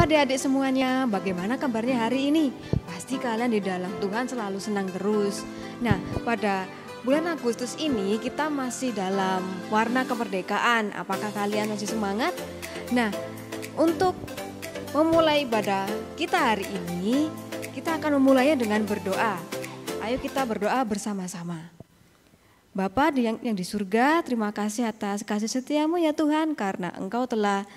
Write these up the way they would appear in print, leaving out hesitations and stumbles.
adik-adik semuanya, bagaimana kabarnya hari ini? Pasti kalian di dalam Tuhan selalu senang terus. Nah, pada bulan Agustus ini kita masih dalam warna kemerdekaan. Apakah kalian masih semangat? Nah, untuk memulai ibadah kita hari ini, kita akan memulainya dengan berdoa. Ayo kita berdoa bersama-sama. Bapa yang di surga, terima kasih atas kasih setiamu ya Tuhan, karena Engkau telah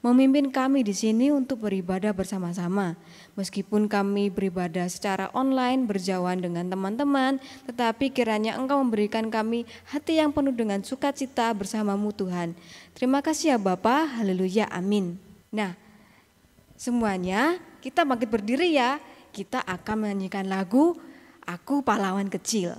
memimpin kami di sini untuk beribadah bersama-sama. Meskipun kami beribadah secara online, berjauhan dengan teman-teman, tetapi kiranya Engkau memberikan kami hati yang penuh dengan sukacita bersamamu Tuhan. Terima kasih ya Bapa, haleluya, amin. Nah, semuanya kita bangkit berdiri ya, kita akan menyanyikan lagu Aku Pahlawan Kecil.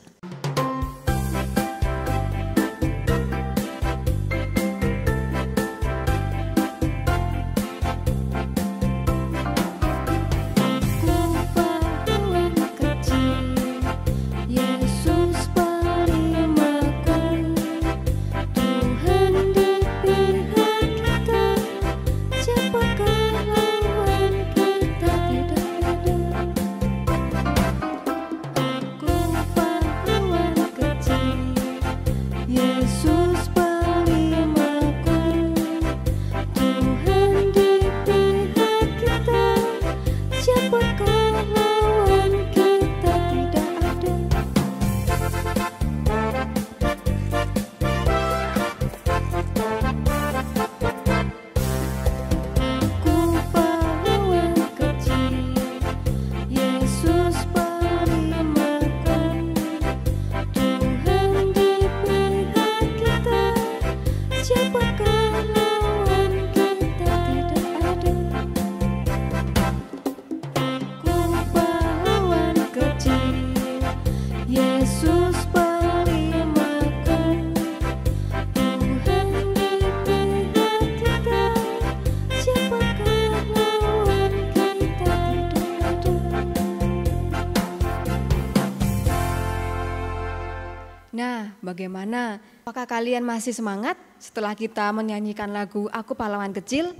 Nah, bagaimana? Apakah kalian masih semangat setelah kita menyanyikan lagu Aku Pahlawan Kecil?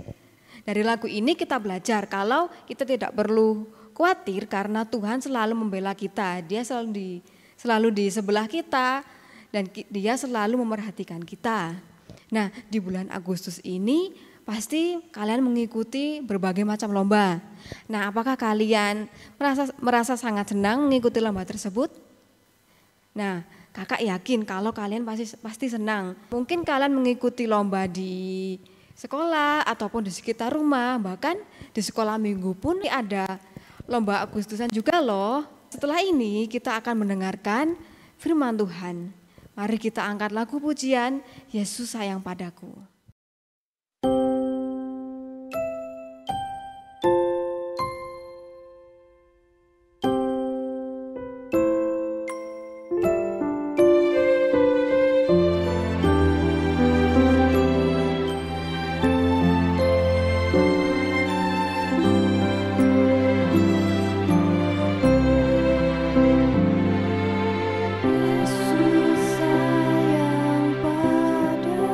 Dari lagu ini kita belajar kalau kita tidak perlu khawatir karena Tuhan selalu membela kita. Dia selalu di sebelah kita dan Dia selalu memerhatikan kita. Nah, di bulan Agustus ini pasti kalian mengikuti berbagai macam lomba. Nah, apakah kalian merasa sangat senang mengikuti lomba tersebut? Nah, kakak yakin kalau kalian pasti senang. Mungkin kalian mengikuti lomba di sekolah ataupun di sekitar rumah, bahkan di sekolah minggu pun ada lomba Agustusan juga loh. Setelah ini kita akan mendengarkan firman Tuhan. Mari kita angkat lagu pujian, Yesus sayang padaku. Yesus sayang padaku.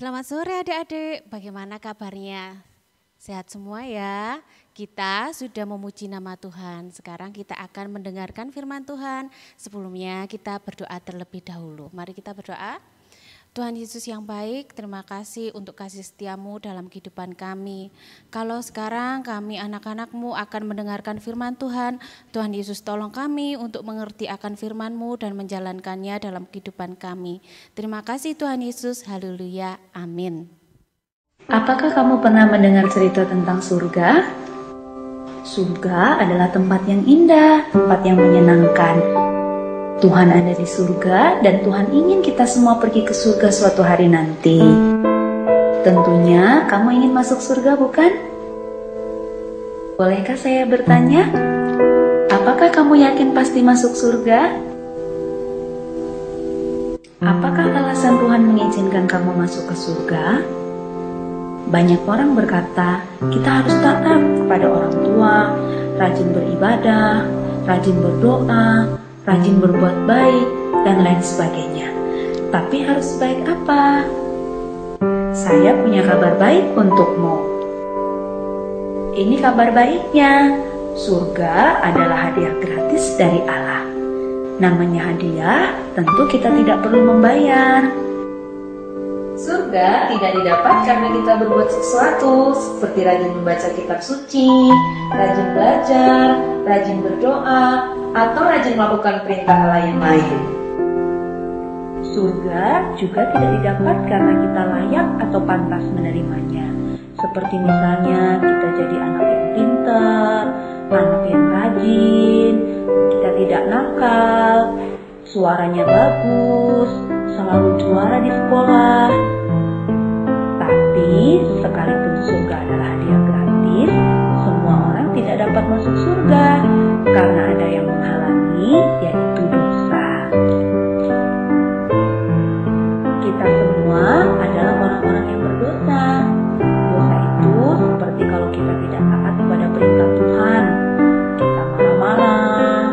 Selamat sore adik-adik, bagaimana kabarnya? Sehat semua ya? Kita sudah memuji nama Tuhan, sekarang kita akan mendengarkan firman Tuhan. Sebelumnya kita berdoa terlebih dahulu. Mari kita berdoa. Tuhan Yesus yang baik, terima kasih untuk kasih setiamu dalam kehidupan kami. Kalau sekarang kami anak-anakmu akan mendengarkan firman Tuhan, Tuhan Yesus tolong kami untuk mengerti akan firman-Mu dan menjalankannya dalam kehidupan kami. Terima kasih Tuhan Yesus, haleluya, amin. Apakah kamu pernah mendengar cerita tentang surga? Surga adalah tempat yang indah, tempat yang menyenangkan. Tuhan ada di surga dan Tuhan ingin kita semua pergi ke surga suatu hari nanti. Tentunya kamu ingin masuk surga, bukan? Bolehkah saya bertanya? Apakah kamu yakin pasti masuk surga? Apakah alasan Tuhan mengizinkan kamu masuk ke surga? Banyak orang berkata, kita harus taat kepada orang tua, rajin beribadah, rajin berdoa, rajin berbuat baik, dan lain sebagainya. Tapi harus baik apa? Saya punya kabar baik untukmu. Ini kabar baiknya, surga adalah hadiah gratis dari Allah. Namanya hadiah, tentu kita tidak perlu membayar. Surga tidak didapat karena kita berbuat sesuatu, seperti rajin membaca kitab suci, rajin belajar, rajin berdoa, atau rajin melakukan perintah Allah yang lain. Surga juga tidak didapat karena kita layak atau pantas menerimanya. Seperti misalnya kita jadi anak yang pintar, anak yang rajin, kita tidak nakal, suaranya bagus, selalu juara di sekolah. Tapi sekalipun surga adalah hadiah gratis, semua orang tidak dapat masuk surga karena ada yang menghalangi, yaitu dosa. Kita semua adalah orang-orang yang berdosa. Dosa itu seperti kalau kita tidak taat kepada perintah Tuhan. Kita marah-marah,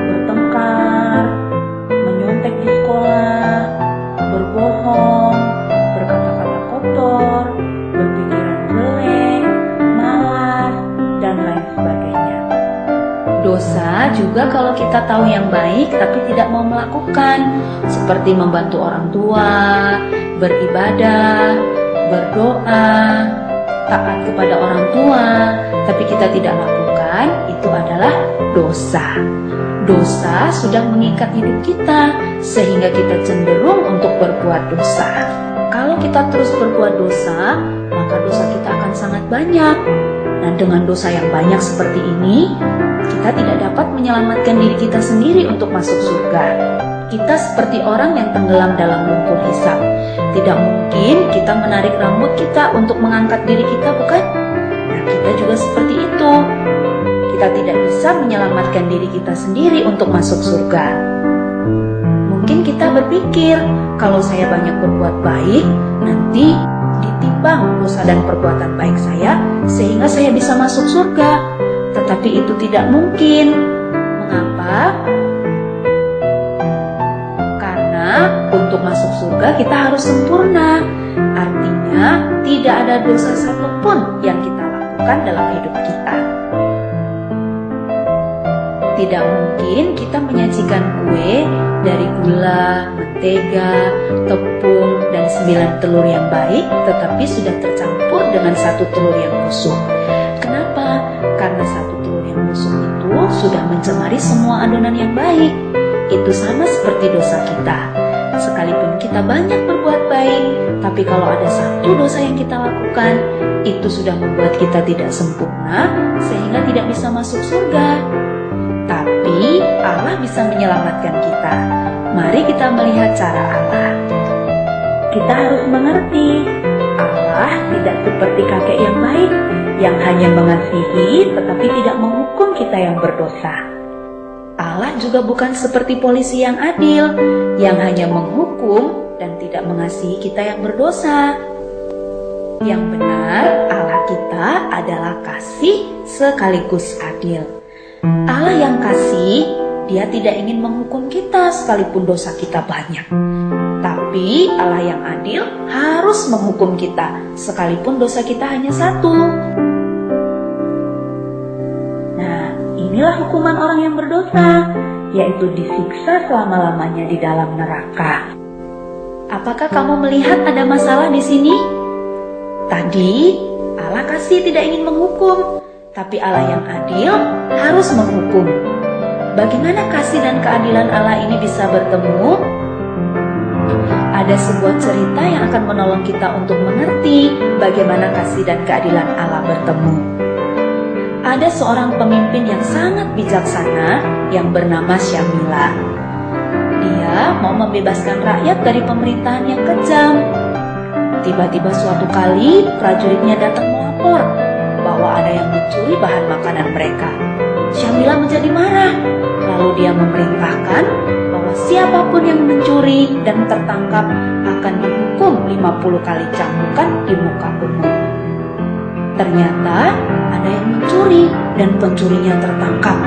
bertengkar, menyontek di sekolah, berbohong, berkata-kata kotor, berpikiran jelek, malas, dan lain sebagainya. Dosa juga kalau kita tahu yang baik tapi tidak mau melakukan, seperti membantu orang tua, beribadah, berdoa, taat kepada orang tua, tapi kita tidak lakukan, itu adalah dosa. Dosa sudah mengikat hidup kita sehingga kita cenderung untuk berbuat dosa. Kalau kita terus berbuat dosa, maka dosa kita akan sangat banyak. Dan dengan dosa yang banyak seperti ini, kita tidak dapat menyelamatkan diri kita sendiri untuk masuk surga. Kita seperti orang yang tenggelam dalam lumpur hisap. Tidak mungkin kita menarik rambut kita untuk mengangkat diri kita, bukan? Nah, kita juga seperti itu. Kita tidak bisa menyelamatkan diri kita sendiri untuk masuk surga. Mungkin kita berpikir, kalau saya banyak berbuat baik, nanti ditimbang dosa dan perbuatan baik saya, sehingga saya bisa masuk surga. Tetapi itu tidak mungkin. Mengapa? Karena untuk masuk surga kita harus sempurna. Artinya tidak ada dosa satupun yang kita lakukan dalam hidup kita. Tidak mungkin kita menyajikan kue dari gula, mentega, tepung, dan 9 telur yang baik, tetapi sudah tercampur dengan 1 telur yang busuk. Kenapa? Karena 1 telur yang busuk itu sudah mencemari semua adonan yang baik. Itu sama seperti dosa kita. Sekalipun kita banyak berbuat baik, tapi kalau ada 1 dosa yang kita lakukan, itu sudah membuat kita tidak sempurna, sehingga tidak bisa masuk surga. Tapi Allah bisa menyelamatkan kita. Mari kita melihat cara Allah. Kita harus mengerti, Allah tidak seperti kakek yang baik, yang hanya mengasihi tetapi tidak menghukum kita yang berdosa. Allah juga bukan seperti polisi yang adil, yang hanya menghukum dan tidak mengasihi kita yang berdosa. Yang benar, Allah kita adalah kasih sekaligus adil. Allah yang kasih, Dia tidak ingin menghukum kita sekalipun dosa kita banyak. Tapi Tetapi Allah yang adil harus menghukum kita, sekalipun dosa kita hanya satu. Nah, inilah hukuman orang yang berdosa, yaitu disiksa selama-lamanya di dalam neraka. Apakah kamu melihat ada masalah di sini? Tadi Allah kasih tidak ingin menghukum, tapi Allah yang adil harus menghukum. Bagaimana kasih dan keadilan Allah ini bisa bertemu? Ada sebuah cerita yang akan menolong kita untuk mengerti bagaimana kasih dan keadilan Allah bertemu. Ada seorang pemimpin yang sangat bijaksana yang bernama Syamila. Dia mau membebaskan rakyat dari pemerintahan yang kejam. Tiba-tiba suatu kali prajuritnya datang melapor bahwa ada yang mencuri bahan makanan mereka. Syamila menjadi marah, lalu dia memerintahkan bahwa siapapun yang mencuri dan tertangkap akan dihukum 50 kali cambukan di muka umum. Ternyata ada yang mencuri dan pencurinya tertangkap.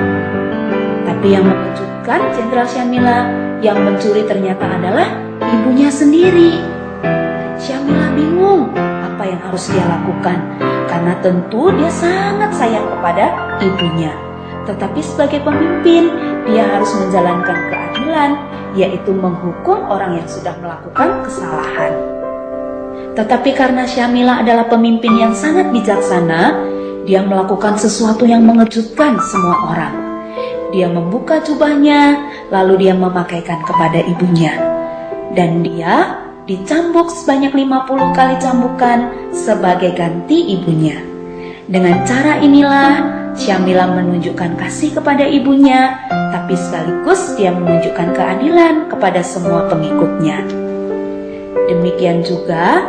Tapi yang mengejutkan Jenderal Syamila, yang mencuri ternyata adalah ibunya sendiri. Syamila bingung apa yang harus dia lakukan, karena tentu dia sangat sayang kepada ibunya. Tetapi sebagai pemimpin, dia harus menjalankan keadilan, yaitu menghukum orang yang sudah melakukan kesalahan. Tetapi karena Syamila adalah pemimpin yang sangat bijaksana, dia melakukan sesuatu yang mengejutkan semua orang. Dia membuka jubahnya, lalu dia memakaikan kepada ibunya. Dan dia dicambuk sebanyak 50 kali cambukan sebagai ganti ibunya. Dengan cara inilah Syamila menunjukkan kasih kepada ibunya, tapi sekaligus dia menunjukkan keadilan kepada semua pengikutnya. Demikian juga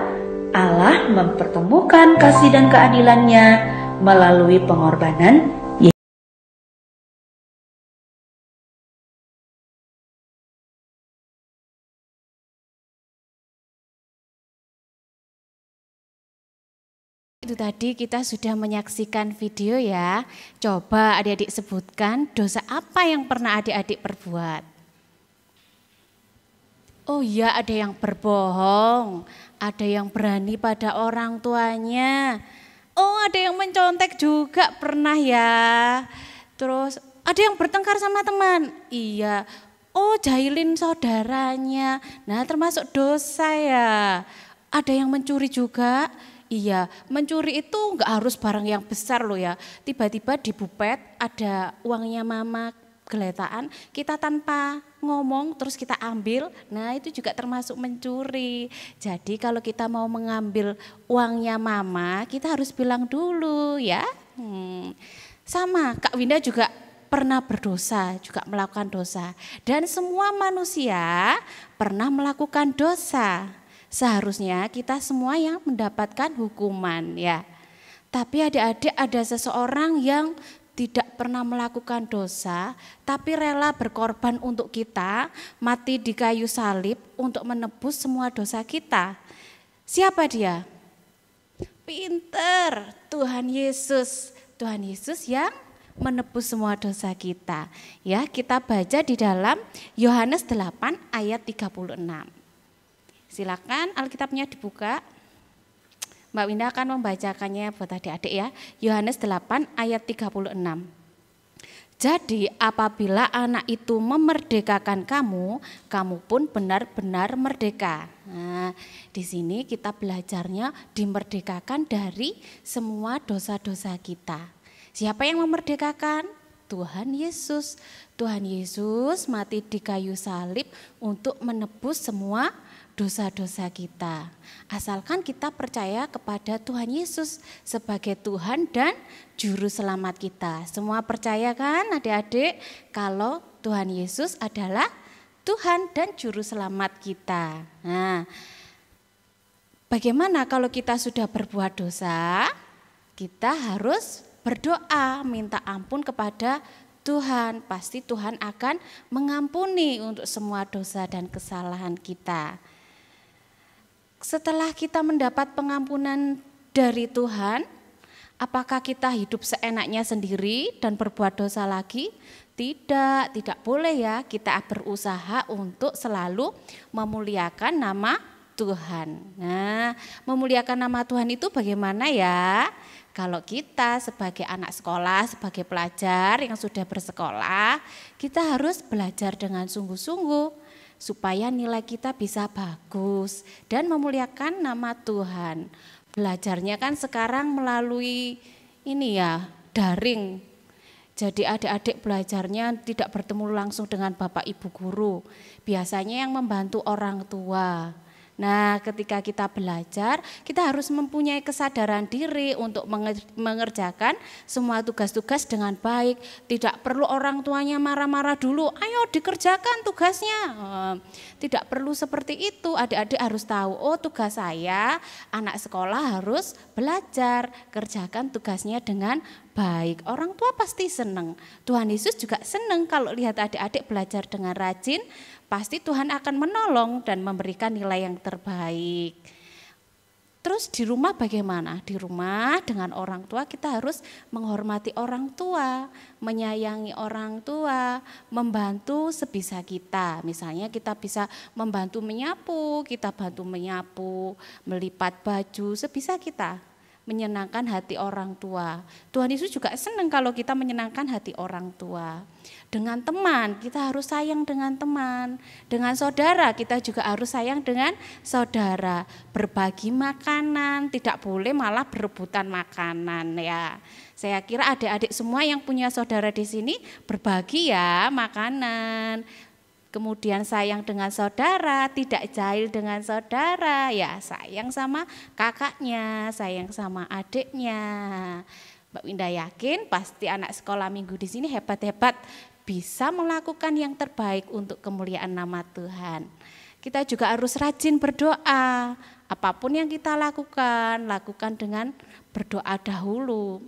Allah mempertemukan kasih dan keadilannya melalui pengorbanan Yesus. Itu tadi kita sudah menyaksikan video ya. Coba adik-adik sebutkan dosa apa yang pernah adik-adik perbuat. Oh iya, ada yang berbohong, ada yang berani pada orang tuanya. Oh, ada yang mencontek juga pernah ya. Terus ada yang bertengkar sama teman. Iya. Oh, jahilin saudaranya. Nah, termasuk dosa ya. Ada yang mencuri juga. Iya, mencuri itu enggak harus barang yang besar loh ya. Tiba-tiba di bupet ada uangnya mama geletaan, kita tanpa ngomong terus kita ambil, nah itu juga termasuk mencuri. Jadi kalau kita mau mengambil uangnya mama, kita harus bilang dulu ya. Sama, Kak Winda juga pernah berdosa, juga melakukan dosa. Dan semua manusia pernah melakukan dosa. Seharusnya kita semua yang mendapatkan hukuman ya. Tapi adik-adik ada seseorang yang tidak pernah melakukan dosa, tapi rela berkorban untuk kita, mati di kayu salib untuk menebus semua dosa kita. Siapa dia? Pinter, Tuhan Yesus. Tuhan Yesus yang menebus semua dosa kita. Ya, kita baca di dalam Yohanes 8 ayat 36. Silakan Alkitabnya dibuka. Mbak Winda akan membacakannya buat adik-adik ya. Yohanes 8 ayat 36. Jadi apabila anak itu memerdekakan kamu, kamu pun benar-benar merdeka. Nah, di sini kita belajarnya dimerdekakan dari semua dosa-dosa kita. Siapa yang memerdekakan? Tuhan Yesus. Tuhan Yesus mati di kayu salib untuk menebus semua dosa-dosa kita. Asalkan kita percaya kepada Tuhan Yesus sebagai Tuhan dan Juru Selamat kita. Semua percaya kan adik-adik kalau Tuhan Yesus adalah Tuhan dan Juru Selamat kita. Nah, bagaimana kalau kita sudah berbuat dosa? Kita harus berdoa, minta ampun kepada Tuhan. Pasti Tuhan akan mengampuni untuk semua dosa dan kesalahan kita. Setelah kita mendapat pengampunan dari Tuhan, Apakah kita hidup seenaknya sendiri dan berbuat dosa lagi? Tidak boleh ya. Kita berusaha untuk selalu memuliakan nama Tuhan. Nah, memuliakan nama Tuhan itu bagaimana ya? Kalau kita sebagai anak sekolah, sebagai pelajar yang sudah bersekolah, kita harus belajar dengan sungguh-sungguh supaya nilai kita bisa bagus dan memuliakan nama Tuhan. Belajarnya kan sekarang melalui ini ya, daring. Jadi adik-adik belajarnya tidak bertemu langsung dengan Bapak Ibu guru. Biasanya yang membantu orang tua. Nah, ketika kita belajar, kita harus mempunyai kesadaran diri untuk mengerjakan semua tugas-tugas dengan baik. Tidak perlu orang tuanya marah-marah dulu, ayo dikerjakan tugasnya. Tidak perlu seperti itu, adik-adik harus tahu, oh tugas saya, anak sekolah harus belajar, kerjakan tugasnya dengan baik. Orang tua pasti senang. Tuhan Yesus juga senang kalau lihat adik-adik belajar dengan rajin, pasti Tuhan akan menolong dan memberikan nilai yang terbaik. Terus di rumah bagaimana? Di rumah dengan orang tua kita harus menghormati orang tua, menyayangi orang tua, membantu sebisa kita. Misalnya kita bisa membantu menyapu, kita bantu menyapu, melipat baju, sebisa kita. Menyenangkan hati orang tua. Tuhan Yesus juga senang kalau kita menyenangkan hati orang tua. Dengan teman, kita harus sayang dengan teman. Dengan saudara, kita juga harus sayang dengan saudara. Berbagi makanan, tidak boleh malah berebutan makanan ya. Saya kira adik-adik semua yang punya saudara di sini berbagi ya makanan. Kemudian sayang dengan saudara, tidak jahil dengan saudara, ya sayang sama kakaknya, sayang sama adiknya. Mbak Winda yakin pasti anak sekolah minggu di sini hebat-hebat, bisa melakukan yang terbaik untuk kemuliaan nama Tuhan. Kita juga harus rajin berdoa, apapun yang kita lakukan, lakukan dengan berdoa dahulu.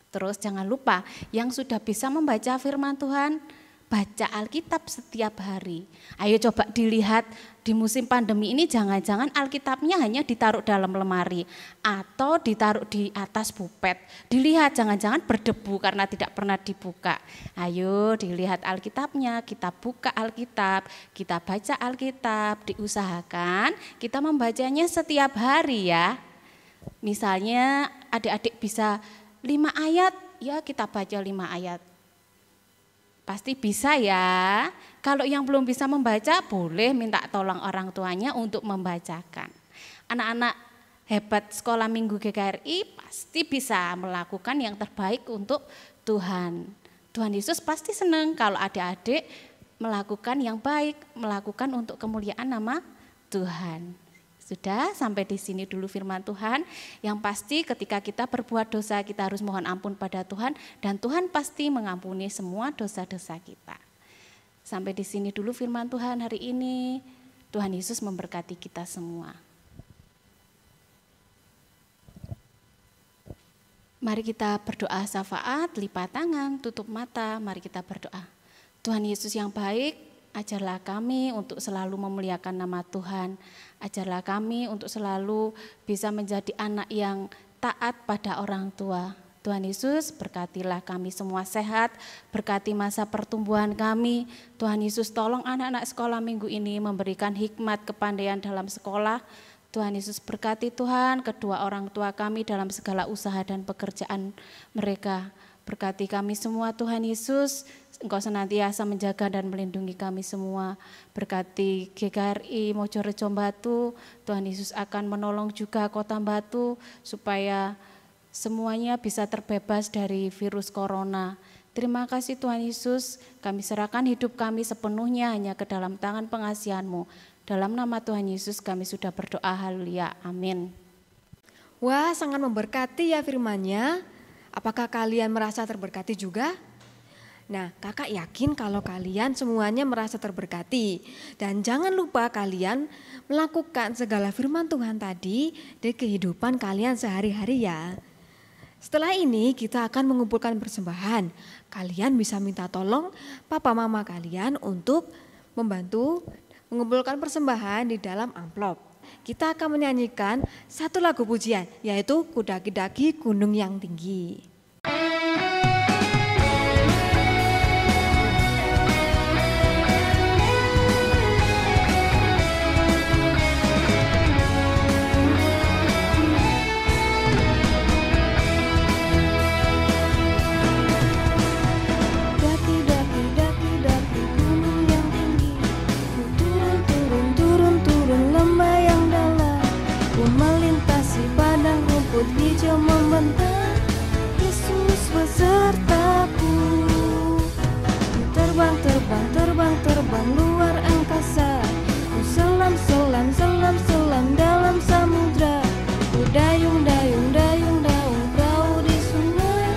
Terus jangan lupa yang sudah bisa membaca firman Tuhan, baca Alkitab setiap hari. Ayo coba dilihat di musim pandemi ini jangan-jangan Alkitabnya hanya ditaruh dalam lemari atau ditaruh di atas bupet. Dilihat jangan-jangan berdebu karena tidak pernah dibuka. Ayo dilihat Alkitabnya, kita buka Alkitab, kita baca Alkitab, diusahakan kita membacanya setiap hari ya. Misalnya adik-adik bisa 5 ayat, ya kita baca 5 ayat. Pasti bisa ya. Kalau yang belum bisa membaca boleh minta tolong orang tuanya untuk membacakan. Anak-anak hebat sekolah minggu GKRI pasti bisa melakukan yang terbaik untuk Tuhan. Tuhan Yesus pasti senang kalau adik-adik melakukan yang baik, melakukan untuk kemuliaan nama Tuhan. Sudah sampai di sini dulu firman Tuhan. Yang pasti ketika kita berbuat dosa kita harus mohon ampun pada Tuhan dan Tuhan pasti mengampuni semua dosa-dosa kita. Sampai di sini dulu firman Tuhan hari ini. Tuhan Yesus memberkati kita semua. Mari kita berdoa syafaat, lipat tangan, tutup mata, mari kita berdoa. Tuhan Yesus yang baik, ajarlah kami untuk selalu memuliakan nama Tuhan. Ajarlah kami untuk selalu bisa menjadi anak yang taat pada orang tua. Tuhan Yesus berkatilah kami semua sehat, berkati masa pertumbuhan kami. Tuhan Yesus tolong anak-anak sekolah minggu ini memberikan hikmat kepandaian dalam sekolah. Tuhan Yesus berkati Tuhan kedua orang tua kami dalam segala usaha dan pekerjaan mereka. Berkati kami semua Tuhan Yesus, Engkau senantiasa menjaga dan melindungi kami semua. Berkati GKRI Mojorejo Batu, Tuhan Yesus akan menolong juga Kota Batu supaya semuanya bisa terbebas dari virus corona. Terima kasih Tuhan Yesus, kami serahkan hidup kami sepenuhnya hanya ke dalam tangan pengasihan-Mu. Dalam nama Tuhan Yesus kami sudah berdoa, haleluya, amin. Wah, sangat memberkati ya firman-Nya. Apakah kalian merasa terberkati juga? Nah, kakak yakin kalau kalian semuanya merasa terberkati. Dan jangan lupa kalian melakukan segala firman Tuhan tadi di kehidupan kalian sehari-hari ya. Setelah ini kita akan mengumpulkan persembahan. Kalian bisa minta tolong papa mama kalian untuk membantu mengumpulkan persembahan di dalam amplop. kita akan menyanyikan satu lagu pujian, yaitu Ku Daki-daki Gunung yang Tinggi. Hijau membentang, Yesus besertaku. Terbang, terbang, terbang, terbang luar angkasa. Ku selam, selam, selam, selam dalam samudra. Ku dayung, dayung, dayung, dayung perahu di sungai.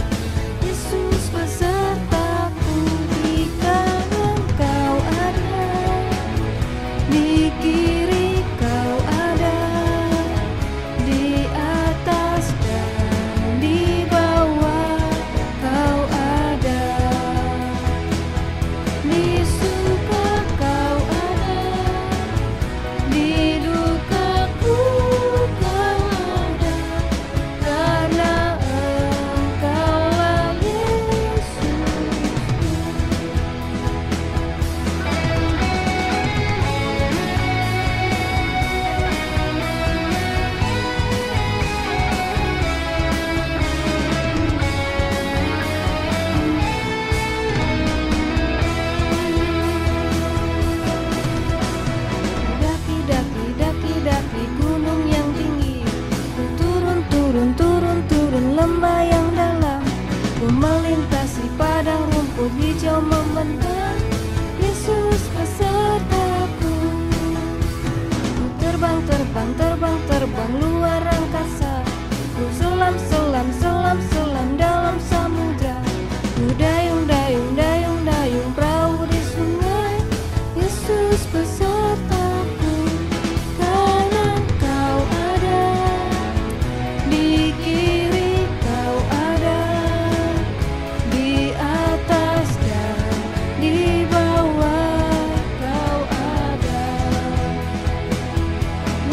Yesus besertaku. Di kanan kau ada, di kiri kau ada, di atas dan di bawah kau ada, di suka kau ada, di dukaku kau ada, karena Engkaulah Yesus. Daki, daki, daki, daki gunung yang tinggi. Ku turun, turun, turun, turun lembah yang dalam. Ku melintasi padang rumput hijau membentang. Yesus besertaku. Ku terbang, terbang, terbang, terbang luar angkasa. Ku selam, selam, selam, selam dalam samudra. Ku dayung, dayung, dayung, dayung perahu di sungai. Yesus besertaku. Kanan kau ada, di kiri kau ada, di atas dan di bawah kau ada,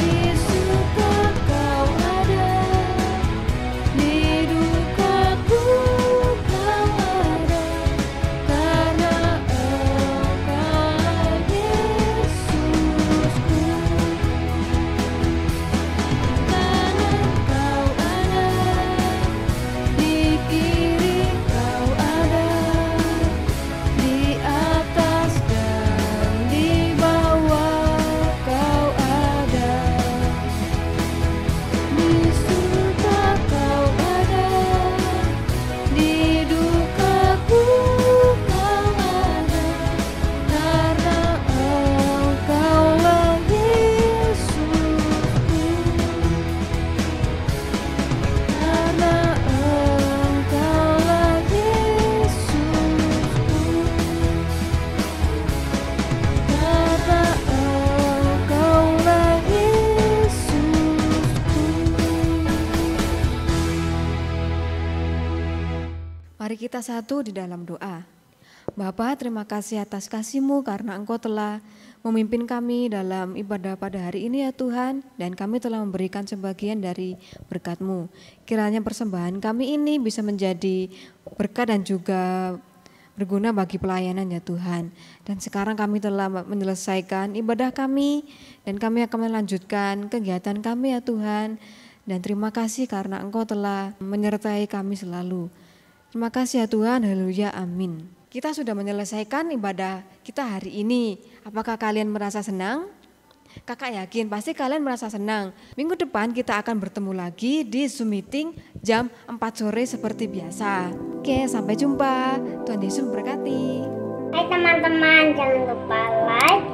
di suka kau ada, di dukaku kau ada, karena Engkaulah Yesusku. Kanan kau ada, di kiri kau ada, di atas dan di bawah kau ada, di suka kau ada, di dukaku kau ada, karena Engkaulah Yesusku. Karena Engkaulah Yesusku. Karena Engkaulah Yesusku. Mari kita satu di dalam doa. Bapa, terima kasih atas kasih-Mu karena Engkau telah memimpin kami dalam ibadah pada hari ini ya Tuhan, dan kami telah memberikan sebagian dari berkat-Mu. Kiranya persembahan kami ini bisa menjadi berkat dan juga berguna bagi pelayanan ya Tuhan. Dan sekarang kami telah menyelesaikan ibadah kami dan kami akan melanjutkan kegiatan kami ya Tuhan. Dan terima kasih karena Engkau telah menyertai kami selalu. Terima kasih ya Tuhan, haleluya, amin. Kita sudah menyelesaikan ibadah kita hari ini. Apakah kalian merasa senang? Kakak yakin pasti kalian merasa senang. Minggu depan kita akan bertemu lagi di Zoom meeting jam 4 sore seperti biasa. Oke, sampai jumpa. Tuhan Yesus memberkati. Hai teman-teman, jangan lupa like,